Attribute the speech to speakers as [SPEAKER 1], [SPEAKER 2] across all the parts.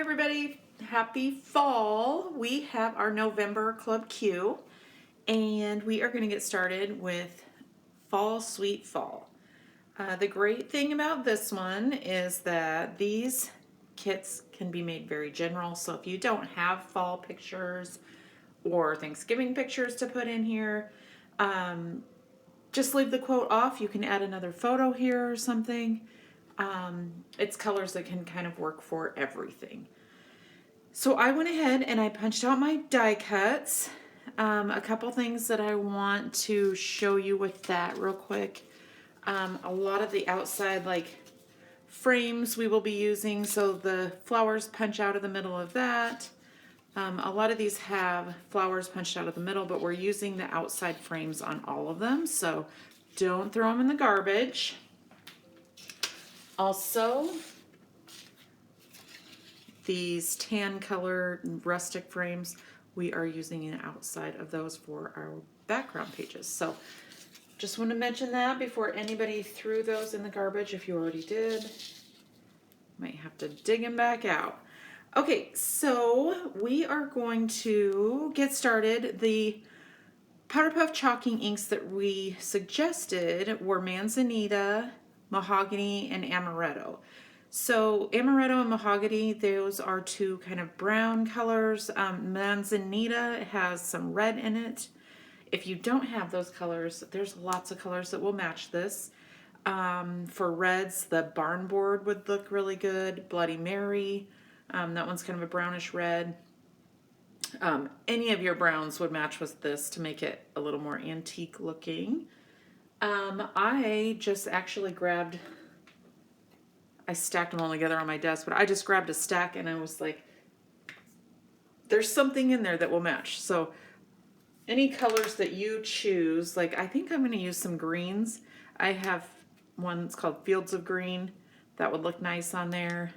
[SPEAKER 1] everybody, happy fall. We have our November Club Q and we are going to get started with Fall Sweet Fall. The great thing about this one is that these kits can be made very general, so if you don't have fall pictures or Thanksgiving pictures to put in here, just leave the quote off. You can add another photo here or something. It's colors that can kind of work for everything. So I went ahead and I punched out my die cuts. A couple things that I want to show you with that real quick. A lot of the outside frames we will be using, so the flowers punch out of the middle of that. A lot of these have flowers punched out of the middle, but we're using the outside frames on all of them, so don't throw them in the garbage. Also, these tan color rustic frames, we are using the outside of those for our background pages. So just want to mention that before anybody threw those in the garbage. If you already did, might have to dig them back out. Okay, so we are going to get started. The Powder Puff chalking inks that we suggested were Manzanita, Mahogany, and Amaretto. So Amaretto and Mahogany, those are two kind of brown colors. Manzanita has some red in it. If you don't have those colors, there's lots of colors that will match this. For reds, the Barn Board would look really good. Bloody Mary, that one's kind of a brownish red. Any of your browns would match with this to make it a little more antique looking. I just actually grabbed, I stacked them all together on my desk, but I just grabbed a stack and I was like, there's something in there that will match. So any colors that you choose, like I think I'm going to use some greens. I have one that's called Fields of Green. That would look nice on there.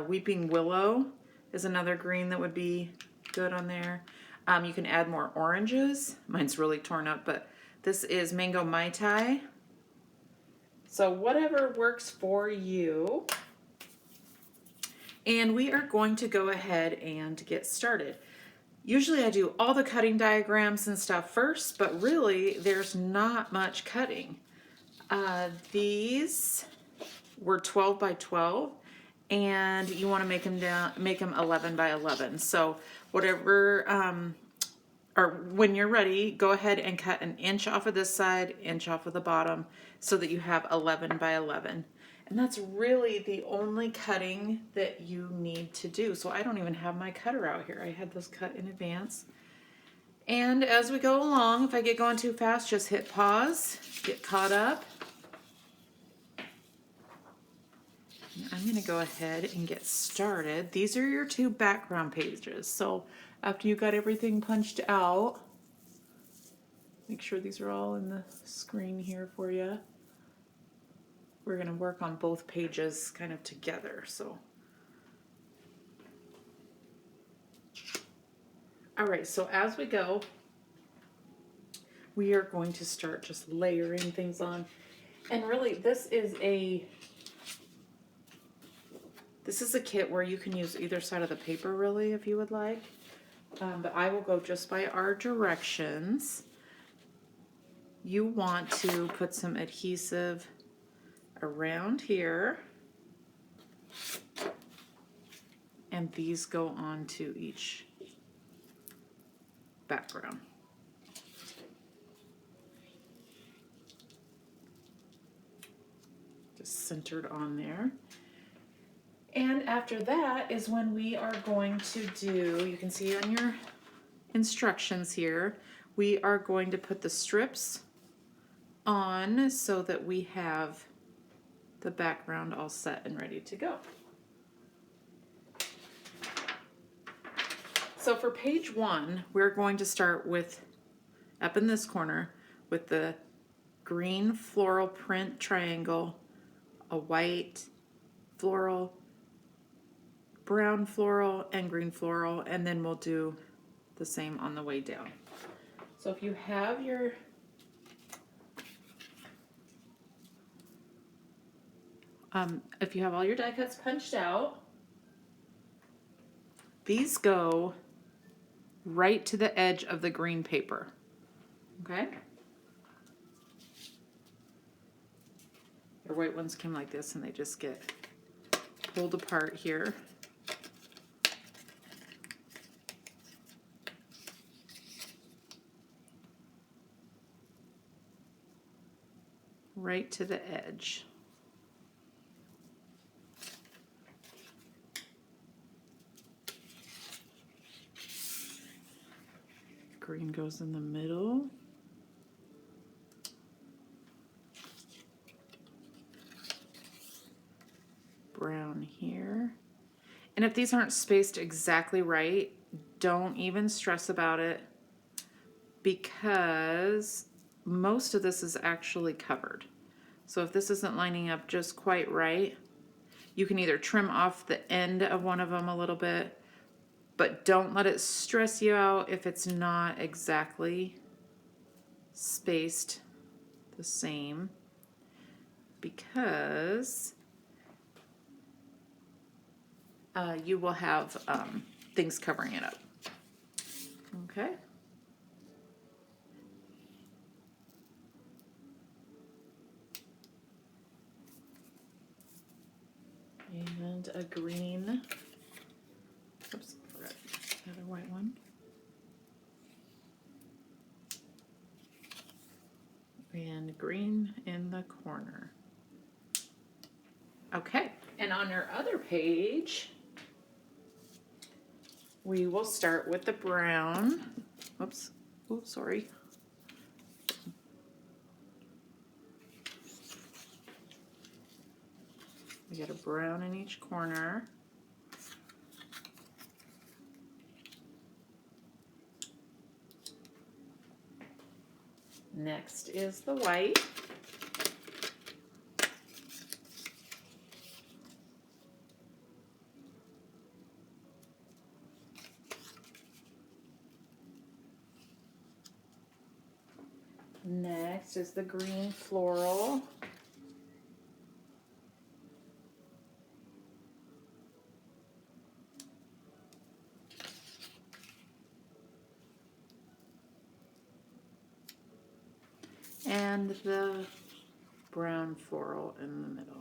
[SPEAKER 1] Weeping Willow is another green that would be good on there. You can add more oranges. Mine's really torn up, but this is Mango Mai Tai. So whatever works for you. And we are going to go ahead and get started. Usually I do all the cutting diagrams and stuff first, but really there's not much cutting. These were 12 by 12. And you want to make them 11 by 11. So whatever, or when you're ready, go ahead and cut an inch off of this side, inch off of the bottom, so that you have 11 by 11. And that's really the only cutting that you need to do. So I don't even have my cutter out here. I had this cut in advance. And as we go along, if I get going too fast, just hit pause, get caught up. I'm going to go ahead and get started. These are your two background pages. So after you got everything punched out, make sure these are all in the screen here for you. We're going to work on both pages kind of together. So, all right, so as we go, we are going to start just layering things on. And really, this is a kit where you can use either side of the paper, really, if you would like. But I will go just by our directions. You want to put some adhesive around here. And these go on to each background. Just centered on there. And after that is when we are going to do, you can see on your instructions here, we are going to put the strips on so that we have the background all set and ready to go. So for page 1, we're going to start with, up in this corner, with the green floral print triangle, a white floral, brown floral, and green floral, and then we'll do the same on the way down. So if you have your If you have all your die cuts punched out, these go right to the edge of the green paper. Okay? Your white ones came like this and they just get pulled apart here. Right to the edge. Green goes in the middle. Brown here. And if these aren't spaced exactly right, don't even stress about it, because most of this is actually covered. So if this isn't lining up just quite right, you can either trim off the end of one of them a little bit, but don't let it stress you out if it's not exactly spaced the same, because you will have things covering it up. Okay. And a green. Oops, forgot the other white one. And green in the corner. Okay, and on our other page, we will start with the brown. Oops, oh, sorry. We got a brown in each corner. Next is the white. Next is the green floral. And the brown floral in the middle.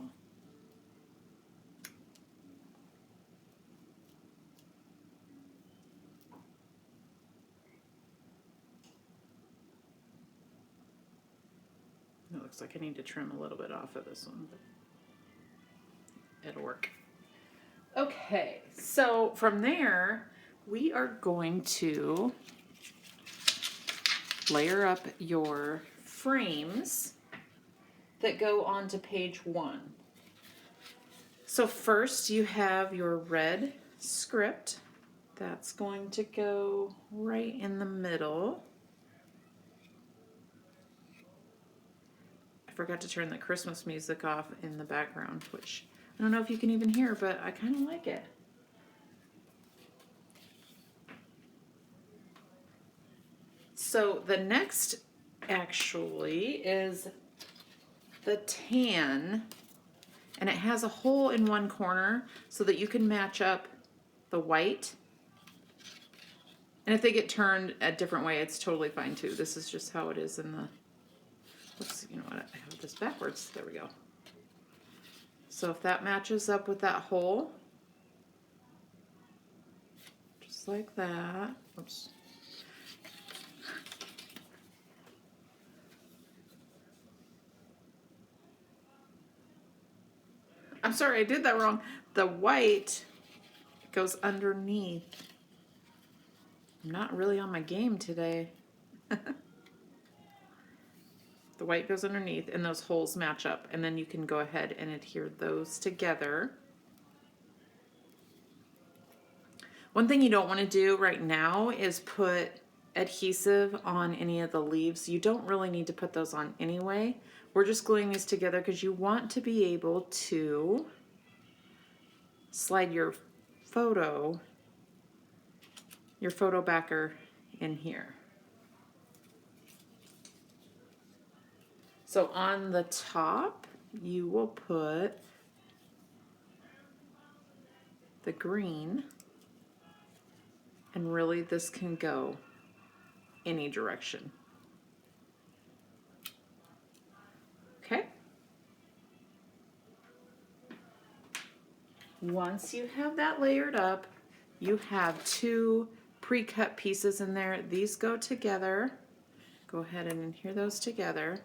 [SPEAKER 1] It looks like I need to trim a little bit off of this one, but it'll work. Okay, so from there, we are going to layer up your frames that go onto page 1. So first you have your red script. That's going to go right in the middle. I forgot to turn the Christmas music off in the background, which I don't know if you can even hear, but I kind of like it. So the next actually is the tan, and it has a hole in one corner so that you can match up the white. And if they get turned a different way, it's totally fine too. This is just how it is in the, oops, you know what, I have this backwards. There we go. So if that matches up with that hole, just like that, oops. I'm sorry, I did that wrong. The white goes underneath. I'm not really on my game today. The white goes underneath and those holes match up, and then you can go ahead and adhere those together. One thing you don't want to do right now is put adhesive on any of the leaves. You don't really need to put those on anyway. We're just gluing these together because you want to be able to slide your photo backer in here. So on the top, you will put the green, and really this can go any direction. Okay. Once you have that layered up, you have two pre-cut pieces in there. These go together. Go ahead and adhere those together.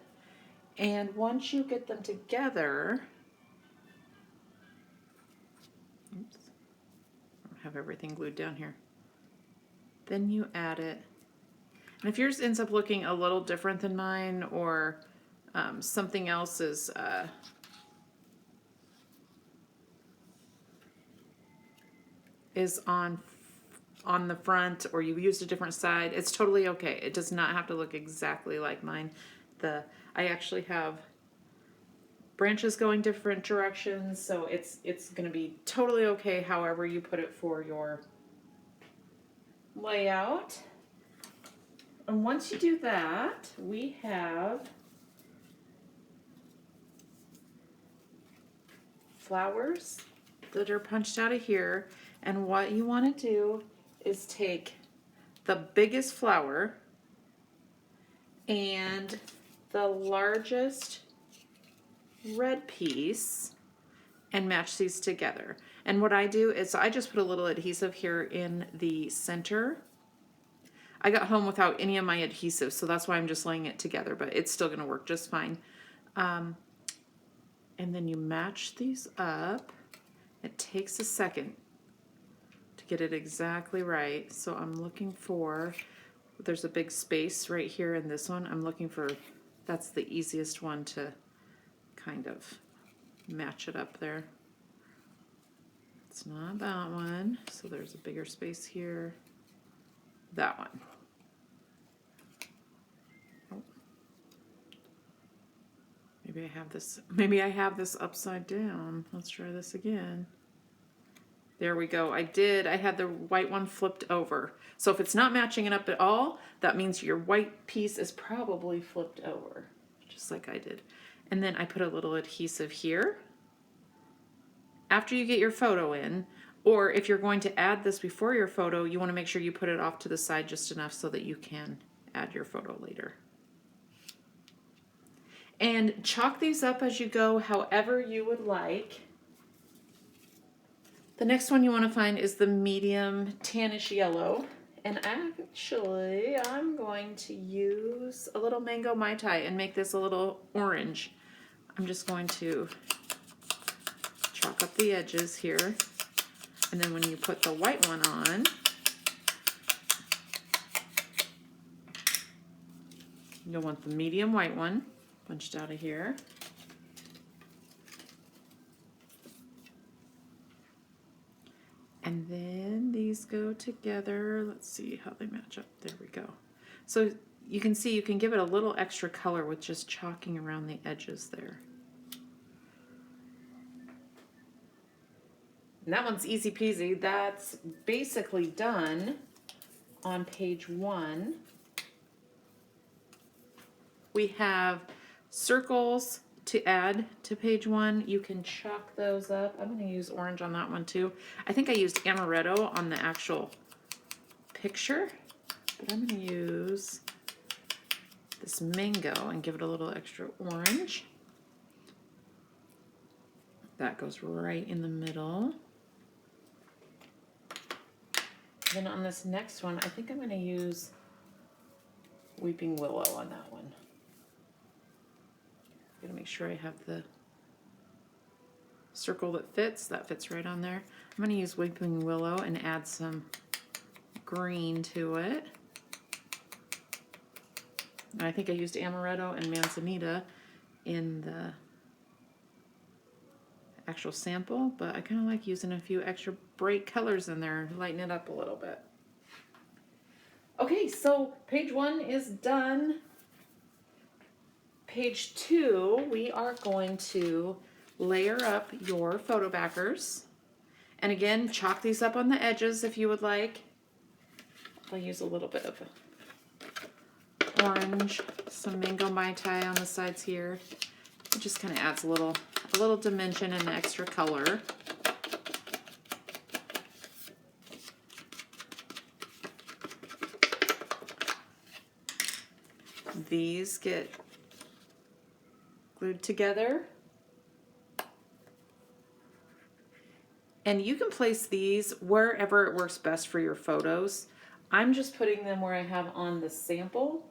[SPEAKER 1] And once you get them together, oops, I don't have everything glued down here. Then you add it. And if yours ends up looking a little different than mine, or something else is on the front, or you used a different side, it's totally okay. It does not have to look exactly like mine. I actually have branches going different directions, so it's going to be totally okay however you put it for your layout. And once you do that, we have flowers that are punched out of here. And what you want to do is take the biggest flower and the largest red piece and match these together. And what I do is I just put a little adhesive here in the center. I got home without any of my adhesive, so that's why I'm just laying it together, but it's still going to work just fine. And then you match these up. It takes a second to get it exactly right. So I'm looking for, there's a big space right here in this one. I'm looking for, that's the easiest one to kind of match it up there. It's not that one, so there's a bigger space here. That one. Oh. Maybe I have this upside down. Let's try this again. There we go. I had the white one flipped over. So if it's not matching it up at all, that means your white piece is probably flipped over, just like I did. And then I put a little adhesive here. After you get your photo in, or if you're going to add this before your photo, you want to make sure you put it off to the side just enough so that you can add your photo later. And chalk these up as you go however you would like. The next one you want to find is the medium tannish yellow. And actually, I'm going to use a little mango Mai Tai and make this a little orange. I'm just going to chalk up the edges here. And then when you put the white one on, you'll want the medium white one punched out of here. And then these go together. Let's see how they match up. There we go. So you can see you can give it a little extra color with just chalking around the edges there. And that one's easy peasy. That's basically done on page 1. We have circles to add to page 1. You can chalk those up. I'm going to use orange on that one too. I think I used amaretto on the actual picture, but I'm going to use this mango and give it a little extra orange. That goes right in the middle. Then on this next one, I think I'm going to use Weeping Willow on that one. I'm gonna make sure I have the circle that fits right on there. I'm going to use Weeping Willow and add some green to it. And I think I used Amaretto and Manzanita in the actual sample, but I kind of like using a few extra bright colors in there, lighten it up a little bit. Okay, so page 1 is done. Page 2, we are going to layer up your photo backers. And again, chalk these up on the edges if you would like. I'll use a little bit of orange, some mango Mai Tai on the sides here. It just kind of adds a little dimension and extra color. these get glued together. And you can place these wherever it works best for your photos. I'm just putting them where I have on the sample,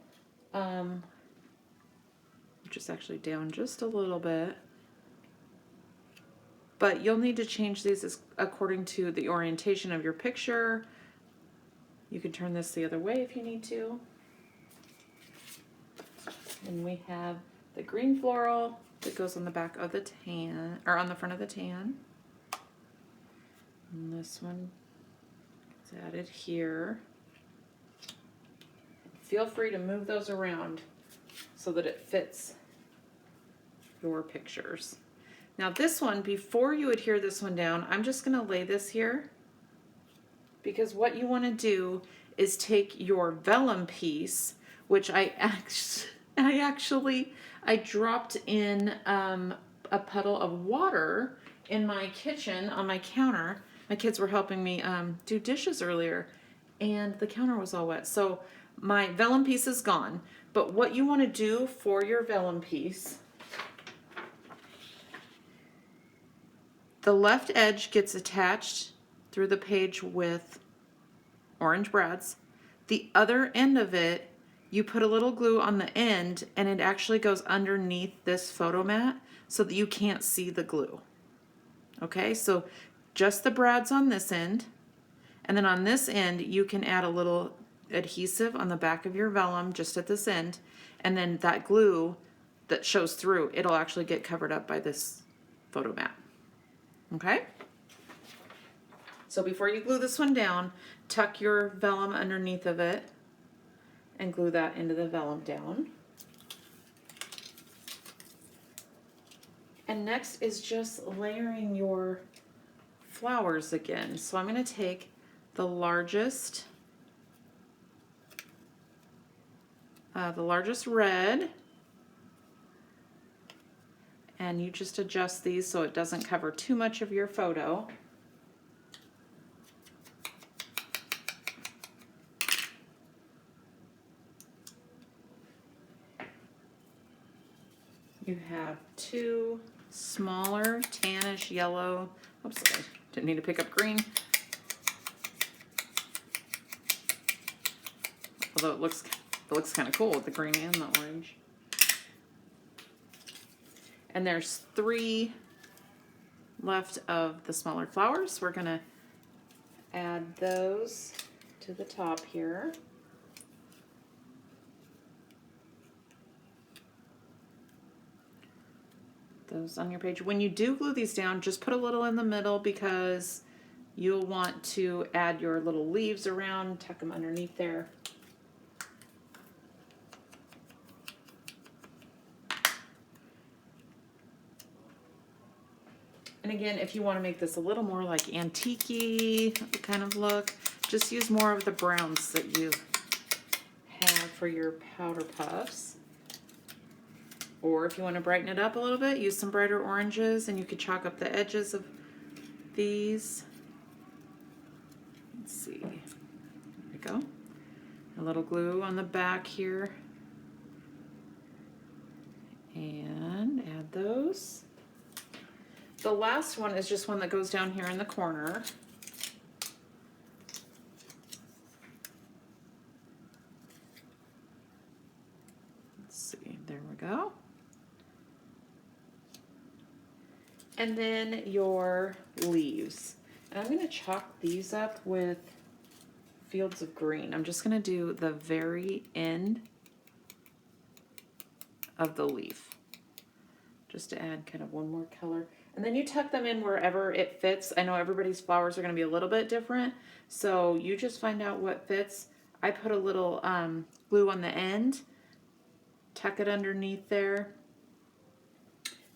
[SPEAKER 1] which is actually down just a little bit. But you'll need to change these according to the orientation of your picture. You can turn this the other way if you need to. And we have the green floral that goes on the back of the tan, or on the front of the tan. And this one is added here. Feel free to move those around so that it fits your pictures. Now this one, before you adhere this one down, I'm just going to lay this here, because what you want to do is take your vellum piece, which I dropped in a puddle of water in my kitchen on my counter. My kids were helping me do dishes earlier, and the counter was all wet. So my vellum piece is gone. But what you want to do for your vellum piece, the left edge gets attached through the page with orange brads. The other end of it, you put a little glue on the end, and it actually goes underneath this photo mat so that you can't see the glue. Okay, so just the brads on this end, and then on this end you can add a little adhesive on the back of your vellum just at this end, and then that glue that shows through, it'll actually get covered up by this photo mat. Okay? So before you glue this one down, tuck your vellum underneath of it and glue that into the vellum down. And next is just layering your flowers again. So I'm going to take the largest red, and you just adjust these so it doesn't cover too much of your photo. You have two smaller tannish yellow, oops, I didn't need to pick up green. Although it looks kind of cool with the green and the orange. And there's 3 left of the smaller flowers. We're gonna add those to the top here. Those on your page. When you do glue these down, just put a little in the middle, because you'll want to add your little leaves around, tuck them underneath there. And again, if you want to make this a little more like antique-y kind of look, just use more of the browns that you have for your powder puffs. Or if you want to brighten it up a little bit, use some brighter oranges, and you could chalk up the edges of these. Let's see. There we go. A little glue on the back here. And add those. The last one is just one that goes down here in the corner. Let's see, there we go. And then your leaves. And I'm going to chalk these up with fields of green. I'm just going to do the very end of the leaf, just to add kind of one more color. And then you tuck them in wherever it fits. I know everybody's flowers are going to be a little bit different, so you just find out what fits. I put a little glue on the end, tuck it underneath there.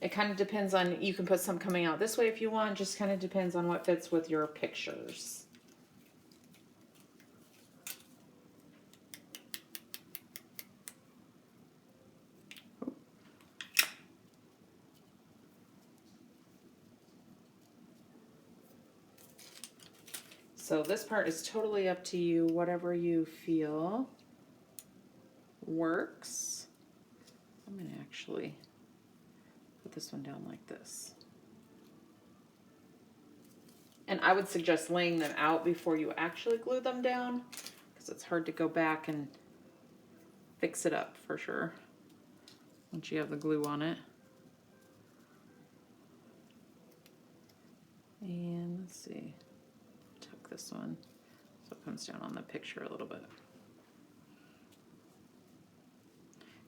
[SPEAKER 1] It kind of depends on, you can put some coming out this way if you want, just kind of depends on what fits with your pictures. So this part is totally up to you, whatever you feel works. going to actually put this one down like this. And I would suggest laying them out before you actually glue them down, because it's hard to go back and fix it up for sure once you have the glue on it. And let's see, tuck this one so it comes down on the picture a little bit.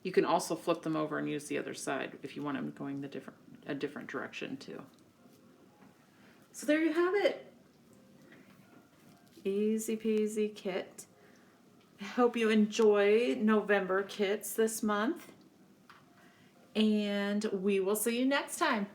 [SPEAKER 1] You can also flip them over and use the other side if you want them going a different direction too. So there you have it. Easy peasy kit. I hope you enjoy November kits this month. And we will see you next time.